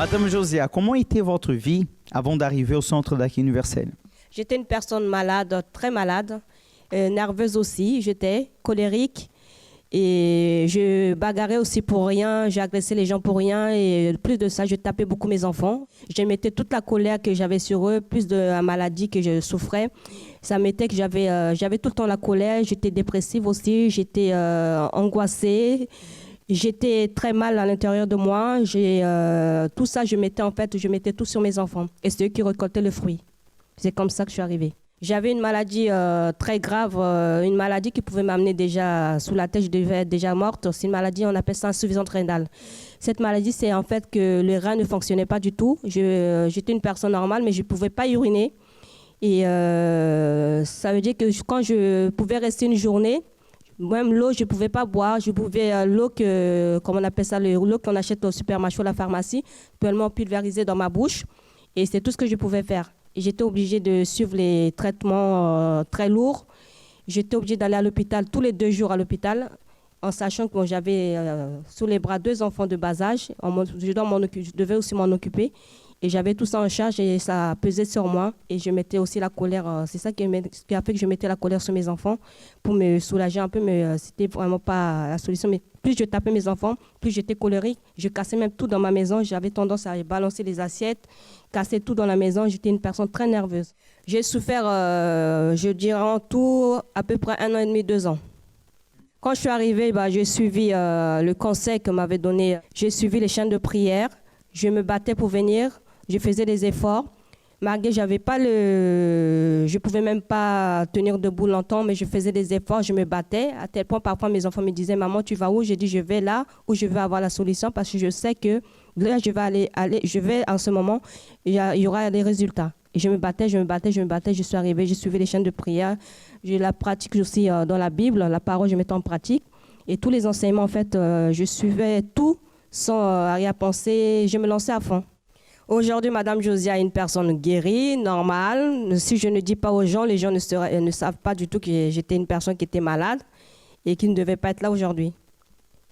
Madame Josia, comment était votre vie avant d'arriver au centre d'accueil universel? J'étais une personne malade, très malade, nerveuse aussi, j'étais colérique et je bagarrais aussi pour rien, j'ai agressé les gens pour rien et plus de ça, je tapais beaucoup mes enfants. Je mettais toute la colère que j'avais sur eux, plus de la maladie que je souffrais. Ça mettait que j'avais tout le temps la colère, j'étais dépressive aussi, j'étais angoissée. J'étais très mal à l'intérieur de moi. Tout ça, je mettais tout sur mes enfants. Et c'est eux qui récoltaient le fruit. C'est comme ça que je suis arrivée. J'avais une maladie très grave, une maladie qui pouvait m'amener déjà sous la tête, je devais être déjà morte. C'est une maladie, on appelle ça insuffisance rénale. Cette maladie, c'est en fait que les reins ne fonctionnaient pas du tout. J'étais une personne normale, mais je ne pouvais pas uriner. Et ça veut dire que quand je pouvais rester une journée, même l'eau, je ne pouvais pas boire. Je pouvais l'eau comme on appelle ça, l'eau qu'on achète au supermarché ou à la pharmacie, purement pulvérisée dans ma bouche. Et c'est tout ce que je pouvais faire. Et j'étais obligée de suivre les traitements très lourds. J'étais obligée d'aller à l'hôpital tous les 2 jours à l'hôpital, en sachant que j'avais sous les bras 2 enfants de bas âge. Je devais aussi m'en occuper. Et j'avais tout ça en charge et ça pesait sur moi. Et je mettais aussi la colère. C'est ça qui a fait que je mettais la colère sur mes enfants pour me soulager un peu. Mais c'était vraiment pas la solution. Mais plus je tapais mes enfants, plus j'étais colérique. Je cassais même tout dans ma maison. J'avais tendance à balancer les assiettes, casser tout dans la maison. J'étais une personne très nerveuse. J'ai souffert, je dirais en tout, à peu près 1 an et demi, 2 ans. Quand je suis arrivée, j'ai suivi le conseil que m'avait donné. J'ai suivi les chaînes de prière. Je me battais pour venir. Je faisais des efforts. Malgré je pouvais même pas tenir debout longtemps, mais je faisais des efforts, je me battais. À tel point, parfois, mes enfants me disaient, maman, tu vas où? J'ai dit, je vais là où je vais avoir la solution parce que je sais que là, je vais en ce moment, il y aura des résultats. Et je me battais, je suis arrivée, j'ai suivi les chaînes de prière. Je la pratique aussi dans la Bible, la parole, je mettais en pratique. Et tous les enseignements, en fait, je suivais tout sans arrière-pensée, je me lançais à fond. Aujourd'hui, Madame Josia est une personne guérie, normale. Si je ne dis pas aux gens, les gens ne savent pas du tout que j'étais une personne qui était malade et qui ne devait pas être là aujourd'hui.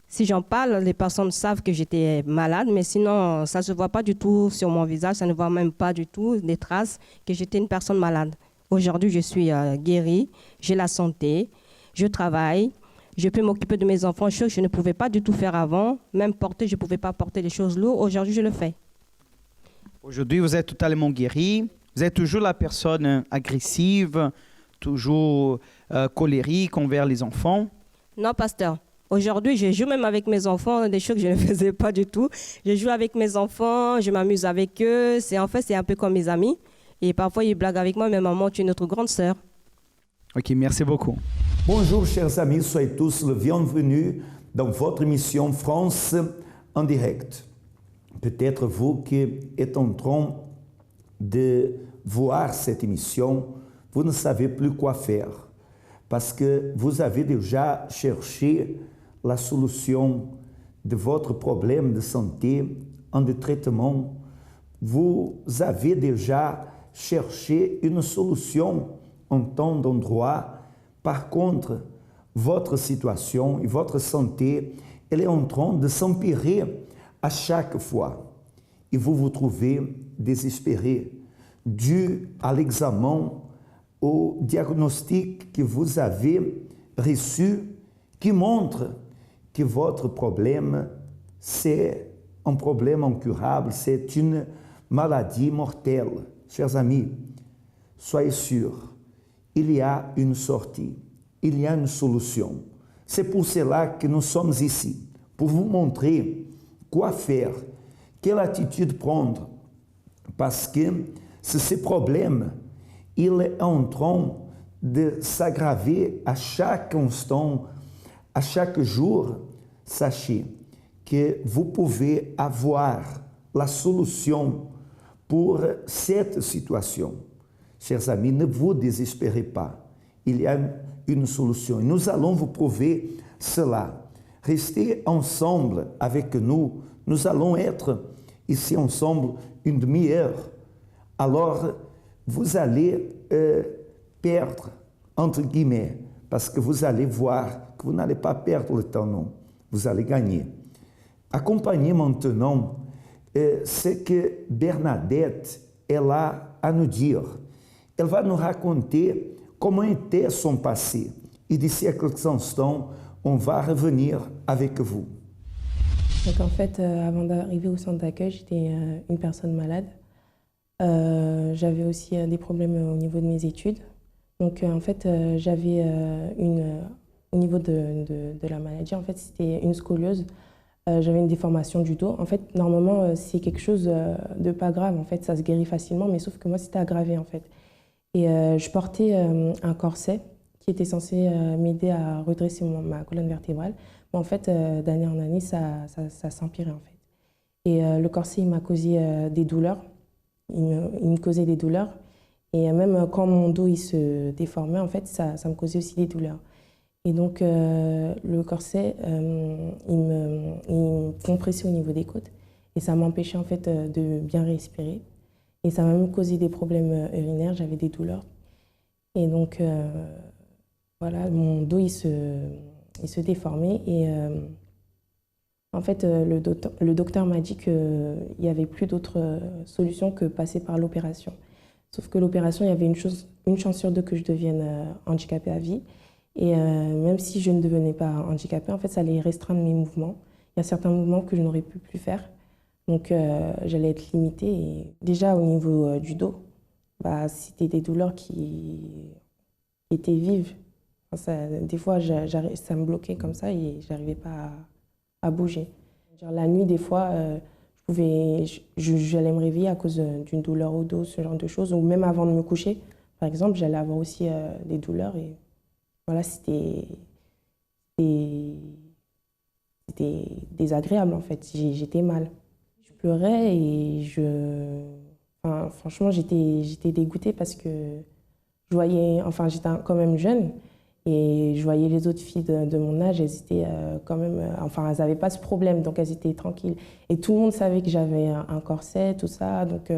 Si j'en parle, les personnes savent que j'étais malade, mais sinon, ça ne se voit pas du tout sur mon visage, ça ne voit même pas du tout des traces que j'étais une personne malade. Aujourd'hui, je suis guérie, j'ai la santé, je travaille. Je peux m'occuper de mes enfants, chose que je ne pouvais pas du tout faire avant. Même porter, je ne pouvais pas porter des choses lourdes. Aujourd'hui, je le fais. Aujourd'hui, vous êtes totalement guéri. Vous êtes toujours la personne agressive, toujours colérique envers les enfants? Non, pasteur. Aujourd'hui, je joue même avec mes enfants, des choses que je ne faisais pas du tout. Je joue avec mes enfants, je m'amuse avec eux. C'est un peu comme mes amis. Et parfois, ils blaguent avec moi, mais maman, tu es notre grande sœur. Ok, merci beaucoup. Bonjour, chers amis, soyez tous le bienvenus dans votre émission France en direct. Peut-être vous qui êtes en train de voir cette émission, vous ne savez plus quoi faire parce que vous avez déjà cherché la solution de votre problème de santé en de traitement. Vous avez déjà cherché une solution en tant d'endroit. Par contre, votre situation et votre santé, elle est en train de s'empirer à chaque fois. Et vous vous trouvez désespéré dû à l'examen, au diagnostic que vous avez reçu qui montre que votre problème, c'est un problème incurable, c'est une maladie mortelle. Chers amis, soyez sûrs, il y a une sortie, il y a une solution. C'est pour cela que nous sommes ici, pour vous montrer quoi faire, quelle attitude prendre, parce que si ce problème, il est en train de s'aggraver à chaque instant, à chaque jour, sachez que vous pouvez avoir la solution pour cette situation. Chers amis, ne vous désespérez pas. Il y a une solution. Nous allons vous prouver cela. Restez ensemble avec nous. Nous allons être ici ensemble une demi-heure. Alors, vous allez perdre, entre guillemets, parce que vous allez voir que vous n'allez pas perdre le temps, non. Vous allez gagner. Accompagnez maintenant ce que Bernadette elle a à nous dire. Elle va nous raconter comment était son passé. Et d'ici à quelques instants, on va revenir avec vous. Donc en fait, avant d'arriver au centre d'accueil, j'étais une personne malade. J'avais aussi des problèmes au niveau de mes études. Donc en fait, j'avais au niveau de la maladie, en fait, c'était une scoliose. J'avais une déformation du dos. En fait, normalement, c'est quelque chose de pas grave. En fait, ça se guérit facilement, mais sauf que moi, c'était aggravé, en fait. Et je portais un corset qui était censé m'aider à redresser ma colonne vertébrale. Mais en fait, d'année en année, ça s'empirait, en fait. Et le corset, il m'a causé des douleurs. Il me causait des douleurs. Et même quand mon dos il se déformait, en fait, ça me causait aussi des douleurs. Et donc, le corset, il me compressait au niveau des côtes. Et ça m'empêchait, en fait, de bien respirer. Et ça m'a même causé des problèmes urinaires, j'avais des douleurs. Et donc, voilà, mon dos, il se déformait. Et en fait, le docteur m'a dit qu'il n'y avait plus d'autre solution que passer par l'opération. Sauf que l'opération, il y avait une chance sur deux que je devienne handicapée à vie. Et même si je ne devenais pas handicapée, en fait, ça allait restreindre mes mouvements. Il y a certains mouvements que je n'aurais plus faire. Donc, j'allais être limitée. Et déjà, au niveau du dos, c'était des douleurs qui étaient vives. Enfin, des fois, ça me bloquait comme ça et je n'arrivais pas à bouger. La nuit, des fois, j'allais me réveiller à cause d'une douleur au dos, ce genre de choses. Ou même avant de me coucher, par exemple, j'allais avoir aussi des douleurs. Et voilà, c'était désagréable, en fait. J'étais mal. Je pleurais et franchement, j'étais dégoûtée parce que je voyais, j'étais quand même jeune et je voyais les autres filles de mon âge, elles étaient quand même, elles n'avaient pas ce problème, donc elles étaient tranquilles. Et tout le monde savait que j'avais un corset, tout ça, donc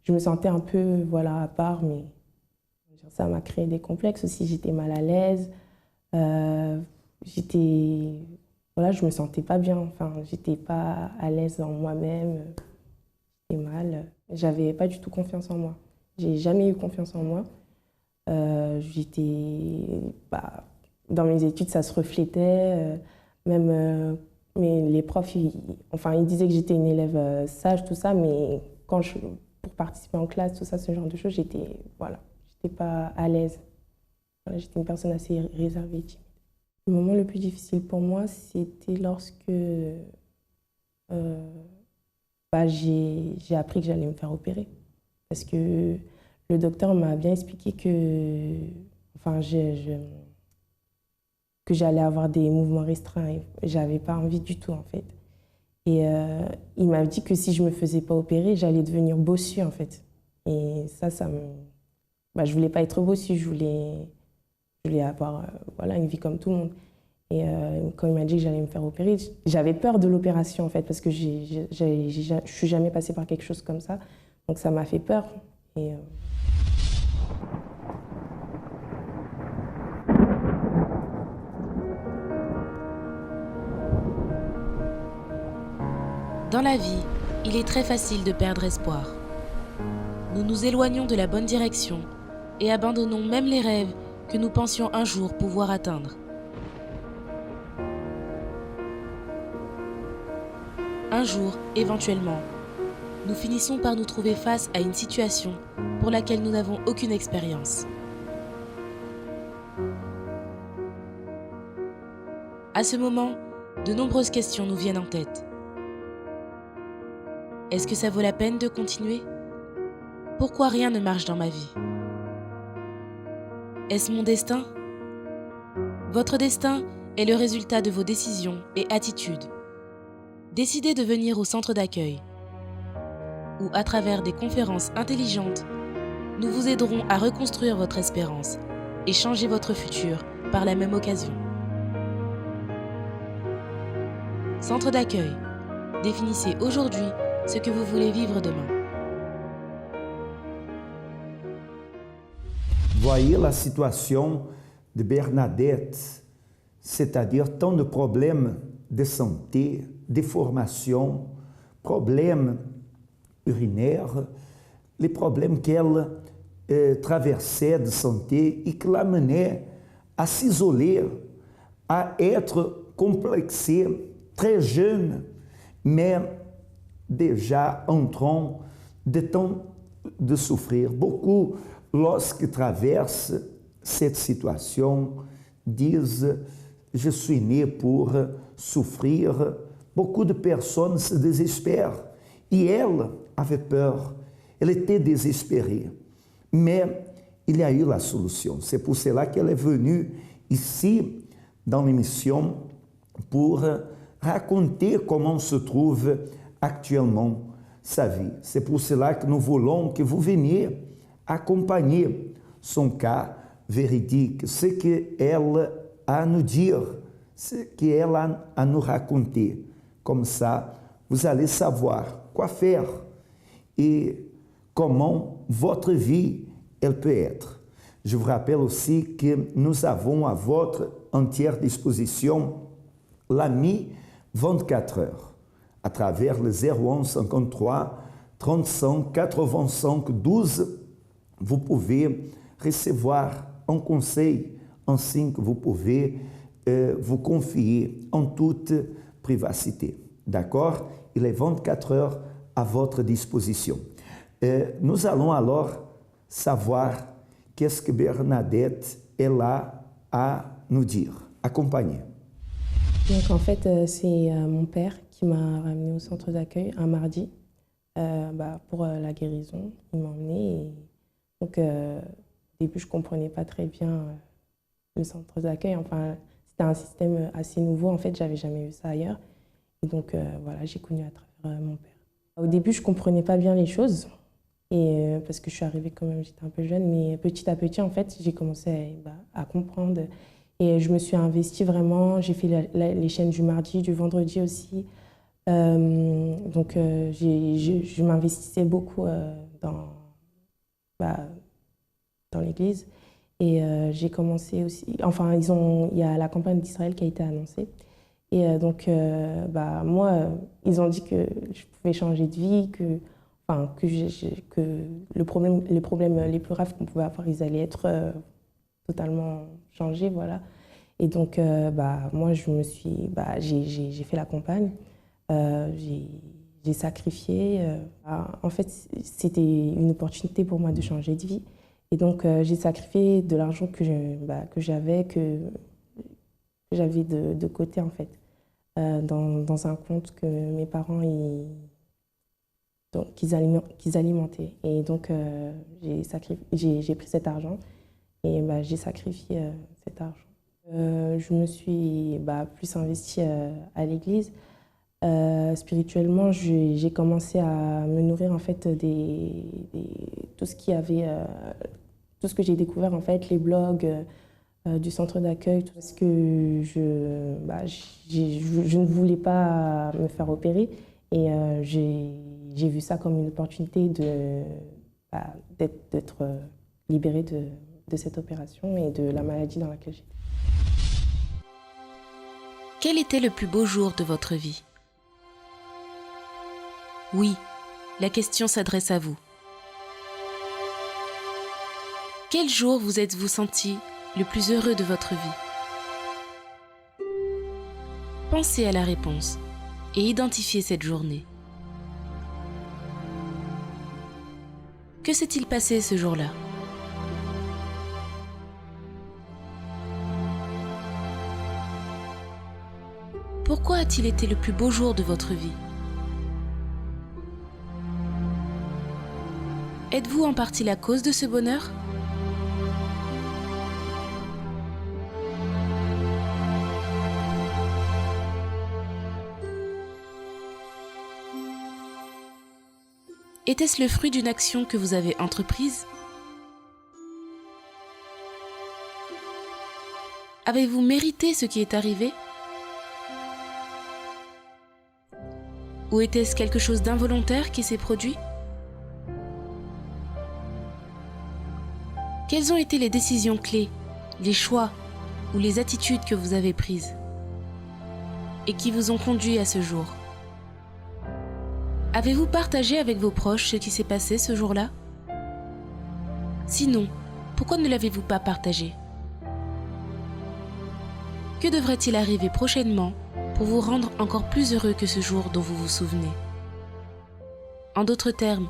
je me sentais un peu, voilà, à part, mais ça m'a créé des complexes aussi. J'étais mal à l'aise, je me sentais pas bien, j'étais pas à l'aise en moi-même, j'étais mal. J'avais pas du tout confiance en moi. J'ai jamais eu confiance en moi. Dans mes études, ça se reflétait, mais les profs, ils disaient que j'étais une élève sage, tout ça, mais pour participer en classe, tout ça, ce genre de choses, j'étais pas à l'aise. Voilà, j'étais une personne assez réservée, timide. Le moment le plus difficile pour moi, c'était lorsque j'ai appris que j'allais me faire opérer. Parce que le docteur m'a bien expliqué que j'allais avoir des mouvements restreints. J'avais pas envie du tout, en fait. Et il m'a dit que si je me faisais pas opérer, j'allais devenir bossue, en fait. Et je voulais pas être bossue, je voulais avoir une vie comme tout le monde. Et quand il m'a dit que j'allais me faire opérer, j'avais peur de l'opération, en fait, parce que je suis jamais passée par quelque chose comme ça. Donc ça m'a fait peur. Et, Dans la vie, il est très facile de perdre espoir. Nous nous éloignons de la bonne direction et abandonnons même les rêves que nous pensions un jour pouvoir atteindre. Un jour, éventuellement, nous finissons par nous trouver face à une situation pour laquelle nous n'avons aucune expérience. À ce moment, de nombreuses questions nous viennent en tête. Est-ce que ça vaut la peine de continuer ? Pourquoi rien ne marche dans ma vie ? Est-ce mon destin ? Votre destin est le résultat de vos décisions et attitudes. Décidez de venir au centre d'accueil, où à travers des conférences intelligentes, nous vous aiderons à reconstruire votre espérance et changer votre futur par la même occasion. Centre d'accueil, définissez aujourd'hui ce que vous voulez vivre demain. Voyez la situation de Bernadette, c'est-à-dire tant de problèmes de santé, de formation, problèmes urinaires, les problèmes qu'elle traversait de santé et qui l'amenaient à s'isoler, à être complexée, très jeune, mais déjà en train de souffrir. Beaucoup, lorsque traversent cette situation, disent « je suis né pour souffrir ». Beaucoup de personnes se désespèrent. Et elle avait peur, elle était désespérée. Mais il y a eu la solution. C'est pour cela qu'elle est venue ici, dans l'émission, pour raconter comment se trouve actuellement sa vie. C'est pour cela que nous voulons que vous veniez acompanher son cas véridique, ce qu'elle a à nous dire, ce qu'elle a à nous raconter. Comme ça, vous allez savoir quoi faire et comment votre vie elle peut être. Je vous rappelle aussi que nous avons à votre entière disposition l'AMI 24 heures à travers le 01 53 35 85 12. Vous pouvez recevoir un conseil ainsi que vous pouvez vous confier en toute privacité. D'accord? Il est 24 heures à votre disposition. Nous allons alors savoir qu'est-ce que Bernadette est là à nous dire. Accompagnez. Donc en fait, c'est mon père qui m'a ramené au centre d'accueil un mardi pour la guérison. Il m'a emmenée. Et donc au début, je ne comprenais pas très bien le centre d'accueil. Enfin, c'était un système assez nouveau. En fait, je n'avais jamais vu ça ailleurs. Et donc voilà, j'ai connu à travers mon père. Au début, je ne comprenais pas bien les choses. Et parce que je suis arrivée quand même, j'étais un peu jeune. Mais petit à petit, en fait, j'ai commencé à comprendre. Et je me suis investie vraiment. J'ai fait les chaînes du mardi, du vendredi aussi. Donc je m'investissais beaucoup dans l'église. Et j'ai commencé aussi... Enfin, il y a la campagne d'Israël qui a été annoncée. Et donc, moi, ils ont dit que je pouvais changer de vie, que les problèmes les plus graves qu'on pouvait avoir, ils allaient être totalement changés, voilà. Et donc, moi, j'ai fait la campagne, j'ai sacrifié. En fait, c'était une opportunité pour moi de changer de vie. Et donc, j'ai sacrifié de l'argent que j'avais de côté, en fait, dans un compte que mes parents qu'ils alimentaient. Et donc, j'ai pris cet argent et j'ai sacrifié cet argent. Je me suis plus investie à l'église. Spirituellement, j'ai commencé à me nourrir en fait tout ce que j'ai découvert en fait, les blogs du centre d'accueil, parce que je ne voulais pas me faire opérer et j'ai vu ça comme une opportunité d'être libérée de cette opération et de la maladie dans laquelle j'étais. Quel était le plus beau jour de votre vie ? Oui, la question s'adresse à vous. Quel jour vous êtes-vous senti le plus heureux de votre vie ? Pensez à la réponse et identifiez cette journée. Que s'est-il passé ce jour-là ? Pourquoi a-t-il été le plus beau jour de votre vie ? Êtes-vous en partie la cause de ce bonheur ? Était-ce le fruit d'une action que vous avez entreprise ? Avez-vous mérité ce qui est arrivé ? Ou était-ce quelque chose d'involontaire qui s'est produit ? Quelles ont été les décisions clés, les choix ou les attitudes que vous avez prises et qui vous ont conduit à ce jour ? Avez-vous partagé avec vos proches ce qui s'est passé ce jour-là? Sinon, pourquoi ne l'avez-vous pas partagé? Que devrait-il arriver prochainement pour vous rendre encore plus heureux que ce jour dont vous vous souvenez? En d'autres termes,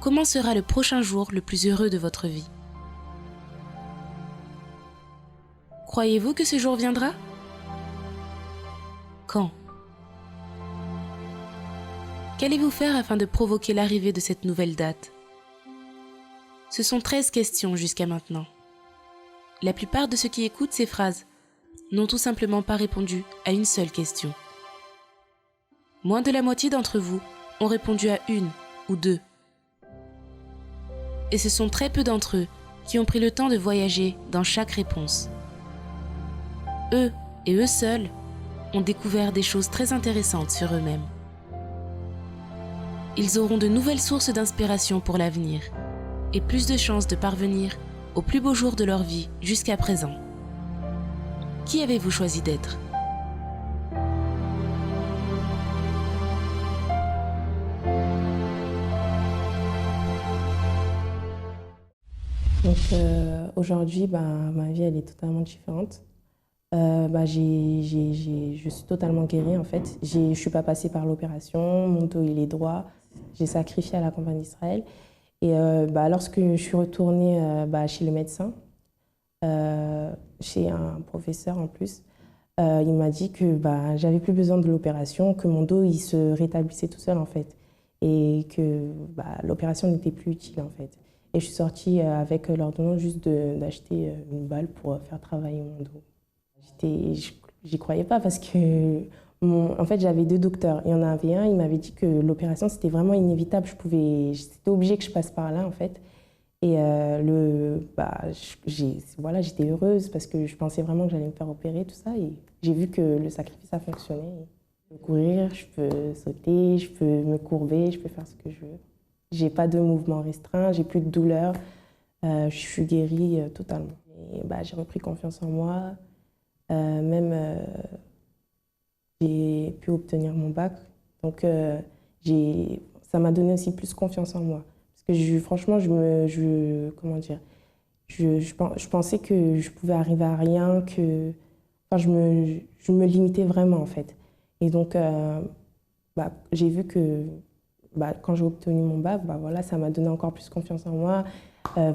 comment sera le prochain jour le plus heureux de votre vie? Croyez-vous que ce jour viendra? Quand? Qu'allez-vous faire afin de provoquer l'arrivée de cette nouvelle date? Ce sont 13 questions jusqu'à maintenant. La plupart de ceux qui écoutent ces phrases n'ont tout simplement pas répondu à une seule question. Moins de la moitié d'entre vous ont répondu à une ou deux. Et ce sont très peu d'entre eux qui ont pris le temps de voyager dans chaque réponse. Eux, et eux seuls, ont découvert des choses très intéressantes sur eux-mêmes. Ils auront de nouvelles sources d'inspiration pour l'avenir et plus de chances de parvenir au plus beau jour de leur vie jusqu'à présent. Qui avez-vous choisi d'être? Donc aujourd'hui, ma vie elle est totalement différente. Je suis totalement guérie en fait. Je ne suis pas passée par l'opération, mon dos il est droit. J'ai sacrifié à la campagne d'Israël. Et lorsque je suis retournée chez le médecin, chez un professeur en plus, il m'a dit que j'avais plus besoin de l'opération, que mon dos il se rétablissait tout seul en fait. Et que l'opération n'était plus utile en fait. Et je suis sortie avec l'ordonnance juste d'acheter une balle pour faire travailler mon dos. J'y croyais pas parce que en fait, j'avais 2 docteurs. Il y en avait un, il m'avait dit que l'opération, c'était vraiment inévitable. C'était obligé que je passe par là, en fait. Et j'étais heureuse parce que je pensais vraiment que j'allais me faire opérer, tout ça. Et j'ai vu que le sacrifice a fonctionné. Je peux courir, je peux sauter, je peux me courber, je peux faire ce que je veux. J'ai pas de mouvement restreint, j'ai plus de douleur. Je suis guérie totalement. Et j'ai repris confiance en moi. J'ai pu obtenir mon bac. Donc, ça m'a donné aussi plus confiance en moi. Parce que franchement, je pensais que je pouvais arriver à rien, je me limitais vraiment, en fait. Et donc, j'ai vu que quand j'ai obtenu mon bac, ça m'a donné encore plus confiance en moi,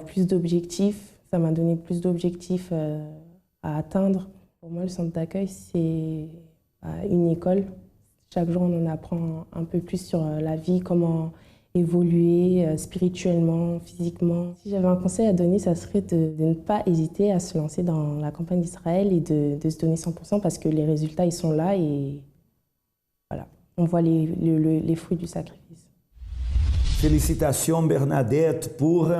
plus d'objectifs. Ça m'a donné plus d'objectifs à atteindre. Pour moi, le centre d'accueil, c'est une école. Chaque jour, on en apprend un peu plus sur la vie, comment évoluer spirituellement, physiquement. Si j'avais un conseil à donner, ça serait de ne pas hésiter à se lancer dans la campagne d'Israël et de se donner 100% parce que les résultats, ils sont là et voilà, on voit les fruits du sacrifice. Félicitations Bernadette pour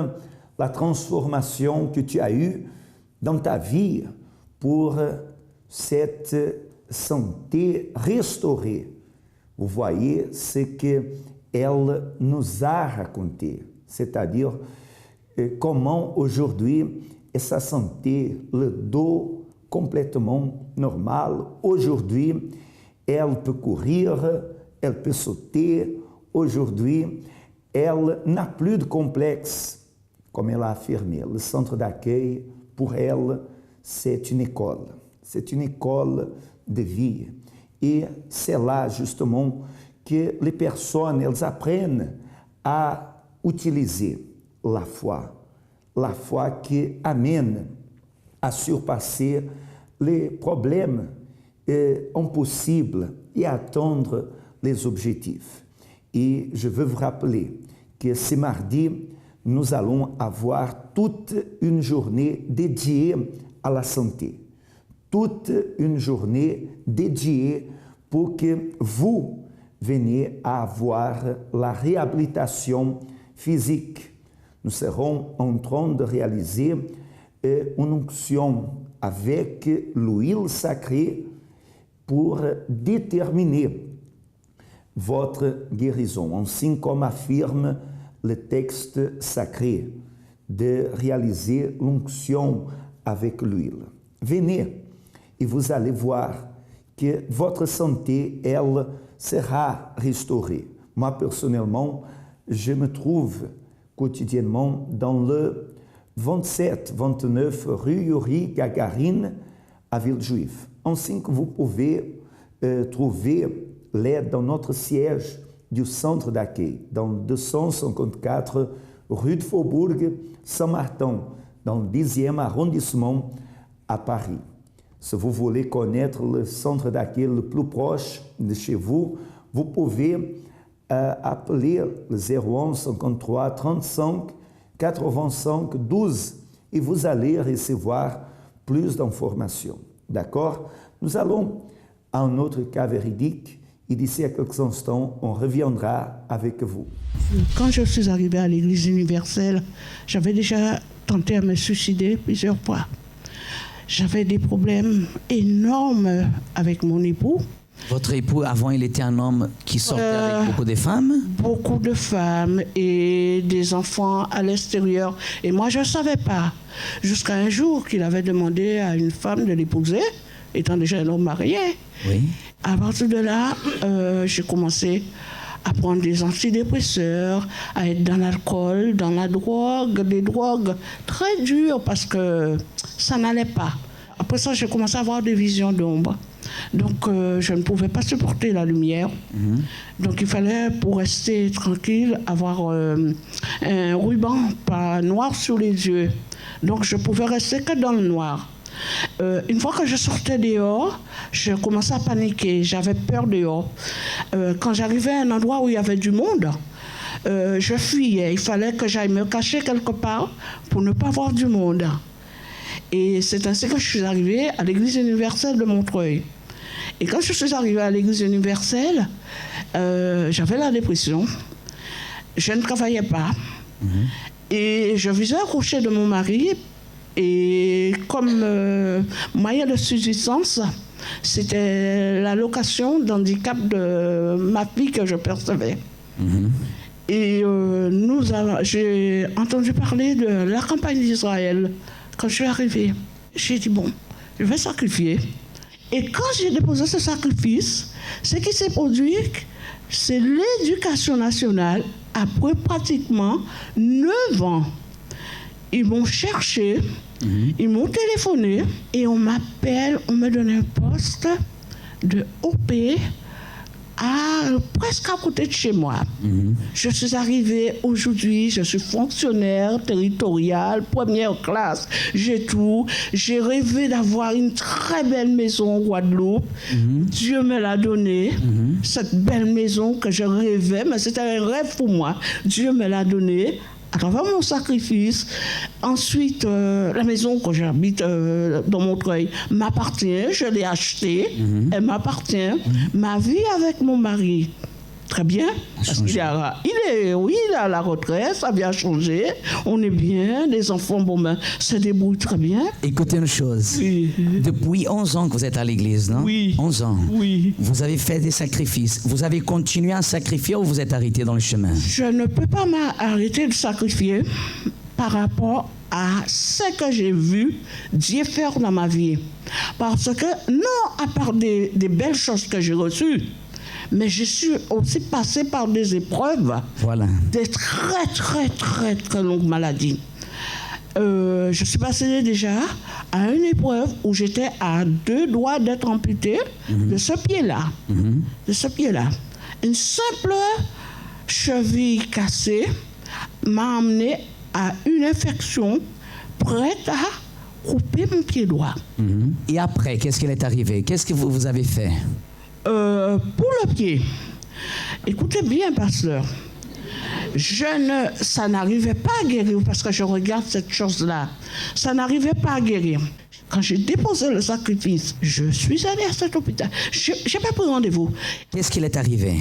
la transformation que tu as eue dans ta vie, pour cette santé restaurée. Vous voyez ce qu'elle nous a raconté, c'est-à-dire comment aujourd'hui essa santé, le dos complètement normal. Aujourd'hui, elle peut courir, elle peut sauter. Aujourd'hui, elle n'a plus de complexe, comme elle a affirmé. Le centre d'accueil, pour elle, c'est une école de vie. Et c'est là, justement, que les personnes, elles apprennent à utiliser la foi qui amène à surpasser les problèmes impossibles et à atteindre les objectifs. Et je veux vous rappeler que ce mardi, nous allons avoir toute une journée dédiée à la santé. Toute une journée dédiée pour que vous veniez à avoir la réhabilitation physique. Nous serons en train de réaliser une onction avec l'huile sacrée pour déterminer votre guérison, ainsi comme affirme le texte sacré, de réaliser l'onction avec l'huile. Venez et vous allez voir que votre santé, elle, sera restaurée. Moi, personnellement, je me trouve quotidiennement dans le 27-29 rue Yuri Gagarin, à Villejuif. Ainsi que vous pouvez trouver l'aide dans notre siège du centre d'accueil, dans 254 rue de Faubourg Saint-Martin, dans le 10e arrondissement à Paris. Si vous voulez connaître le centre d'accueil le plus proche de chez vous, vous pouvez appeler le 01 53 35 85 12 et vous allez recevoir plus d'informations. D'accord? Nous allons à un autre cas véridique et d'ici à quelques instants, on reviendra avec vous. Quand je suis arrivée à l'Église universelle, j'avais déjà tenté à me suicider plusieurs fois. J'avais des problèmes énormes avec mon époux. Votre époux, avant, il était un homme qui sortait avec beaucoup de femmes? Beaucoup de femmes et des enfants à l'extérieur. Et moi, je ne savais pas. Jusqu'à un jour qu'il avait demandé à une femme de l'épouser, étant déjà un homme marié. Oui. À partir de là, j'ai commencé à prendre des antidépresseurs, à être dans l'alcool, dans la drogue, des drogues très dures parce que ça n'allait pas. Après ça, j'ai commencé à avoir des visions d'ombre. Donc, je ne pouvais pas supporter la lumière. Donc, il fallait, pour rester tranquille, avoir un ruban pas noir sur les yeux. Donc, je pouvais rester que dans le noir. Une fois que je sortais dehors, je commençais à paniquer. J'avais peur dehors. Quand j'arrivais à un endroit où il y avait du monde, je fuyais. Il fallait que j'aille me cacher quelque part pour ne pas voir du monde. Et c'est ainsi que je suis arrivée à l'Église universelle de Montreuil. Et quand je suis arrivée à l'Église universelle, j'avais la dépression. Je ne travaillais pas. Et je vivais accoucher de mon mari. Et comme moyen de subsistance, c'était l'allocation d'handicap de ma fille que je percevais. Et j'ai entendu parler de la campagne d'Israël. Quand je suis arrivée, j'ai dit, bon, je vais sacrifier. Et quand j'ai déposé ce sacrifice, ce qui s'est produit, c'est l'Éducation nationale, après pratiquement 9 ans. Ils m'ont cherché, ils m'ont téléphoné et on m'appelle, on me donne un poste de OP presque à côté de chez moi. Je suis arrivée aujourd'hui, je suis fonctionnaire territorial, première classe, j'ai tout. J'ai rêvé d'avoir une très belle maison en Guadeloupe. Dieu me l'a donnée, cette belle maison que je rêvais, mais c'était un rêve pour moi. Dieu me l'a donnée à travers mon sacrifice. Ensuite, la maison que j'habite dans Montreuil m'appartient, je l'ai achetée, elle m'appartient. Ma vie avec mon mari, très bien, parce qu'il est à la retraite, ça vient changer, on est bien, les enfants, bon ben, se débrouillent très bien. Écoutez une chose, depuis 11 ans que vous êtes à l'église, non? 11 ans. Vous avez fait des sacrifices, vous avez continué à sacrifier ou vous êtes arrêté dans le chemin? Je ne peux pas m'arrêter de sacrifier par rapport à ce que j'ai vu Dieu faire dans ma vie. Parce que, non, à part des belles choses que j'ai reçues, mais je suis aussi passée par des épreuves, des très, très, très, très longues maladies. Je suis passée déjà à une épreuve où j'étais à 2 doigts d'être amputée de ce pied-là. De ce pied-là. Une simple cheville cassée m'a amenée à une infection prête à couper mon pied droit. Et après, qu'est-ce qui est arrivé? Qu'est-ce que vous avez fait? Pour le pied, écoutez bien, pasteur, ça n'arrivait pas à guérir parce que je regarde cette chose-là. Ça n'arrivait pas à guérir. Quand j'ai déposé le sacrifice, je suis allée à cet hôpital. Je n'ai pas pris rendez-vous. Qu'est-ce qui est arrivé?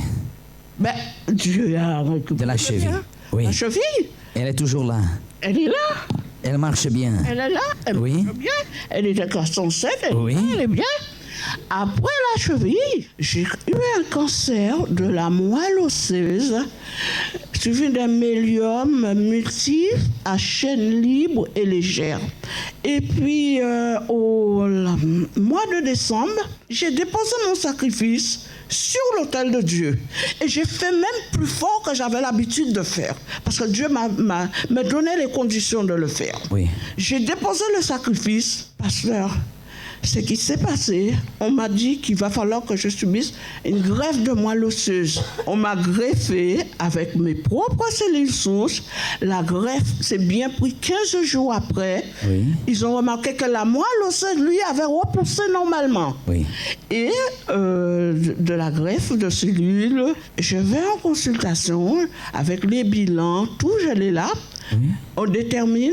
Dieu a récupéré de la cheville. La cheville. Elle est toujours là. Elle est là. Elle marche bien. Elle est là. Elle marche bien. Elle est à 107. Elle est bien. Après la cheville, j'ai eu un cancer de la moelle osseuse suivi d'un méliome multiple à chaîne libre et légère. Et puis, au mois de décembre, j'ai déposé mon sacrifice sur l'autel de Dieu. Et j'ai fait même plus fort que j'avais l'habitude de faire. Parce que Dieu m'a donné les conditions de le faire. Oui. J'ai déposé le sacrifice, pasteur. Ce qui s'est passé, on m'a dit qu'il va falloir que je subisse une greffe de moelle osseuse. On m'a greffé avec mes propres cellules souches. La greffe s'est bien pris 15 jours après. Oui. Ils ont remarqué que la moelle osseuse, lui, avait repoussé normalement. Oui. Et de la greffe de cellules, je vais en consultation avec les bilans, tout, je l'ai là. Oui. On détermine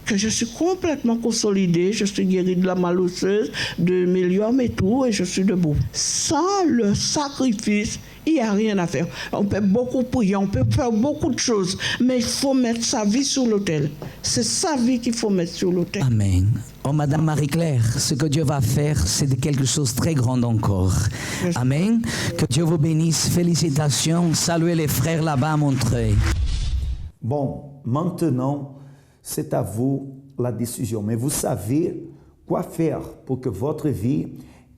que je suis complètement consolidée, je suis guérie de la moelle osseuse, de myéliome et tout, et je suis debout. Sans le sacrifice, il n'y a rien à faire. On peut beaucoup prier, on peut faire beaucoup de choses, mais il faut mettre sa vie sur l'autel. C'est sa vie qu'il faut mettre sur l'autel. Amen. Oh, Madame Marie-Claire, ce que Dieu va faire, c'est de quelque chose de très grand encore. Amen. Que Dieu vous bénisse. Félicitations. Saluez les frères là-bas à Montreuil. Bon, maintenant, c'est à vous la décision. Mais vous savez quoi faire pour que votre vie,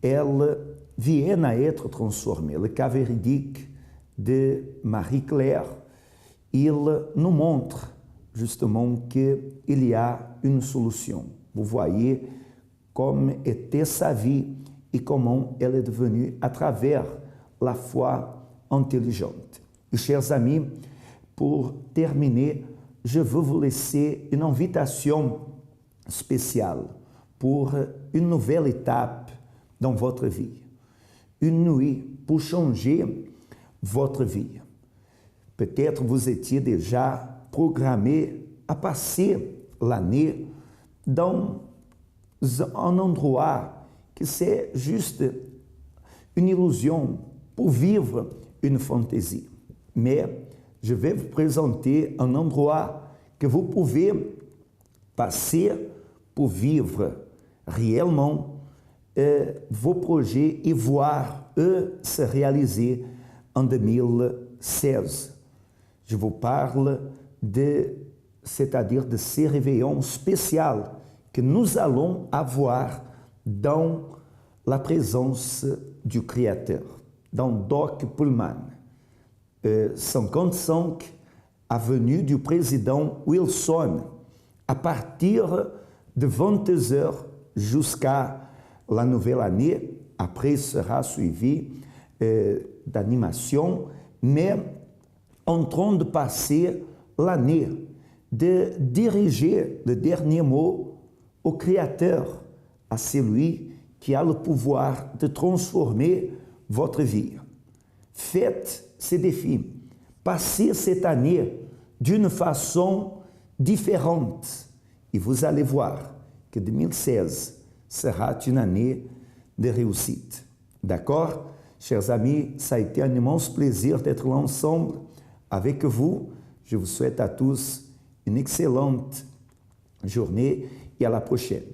elle vienne à être transformée. Le cas véridique de Marie-Claire, il nous montre justement qu'il y a une solution. Vous voyez comme était sa vie et comment elle est devenue à travers la foi intelligente. Et chers amis, pour terminer, je veux vous laisser une invitation spéciale pour une nouvelle étape dans votre vie. Une nuit pour changer votre vie. Peut-être vous étiez déjà programmé à passer l'année dans un endroit que c'est juste une illusion pour vivre une fantaisie. Mais je vais vous présenter un endroit que vous pouvez passer pour vivre réellement vos projets et voir eux se réaliser en 2016. Je vous parle c'est-à-dire de ces réveillons spéciaux que nous allons avoir dans la présence du Créateur, dans Doc Pullman. 55 avenue du président Wilson, à partir de 20h jusqu'à la nouvelle année. Après sera suivi d'animation, mais en train de passer l'année, de diriger le dernier mot au Créateur, à celui qui a le pouvoir de transformer votre vie. Faites ces défis. Passez cette année d'une façon différente et vous allez voir que 2016 sera une année de réussite. D'accord? Chers amis, ça a été un immense plaisir d'être là ensemble avec vous. Je vous souhaite à tous une excellente journée et à la prochaine.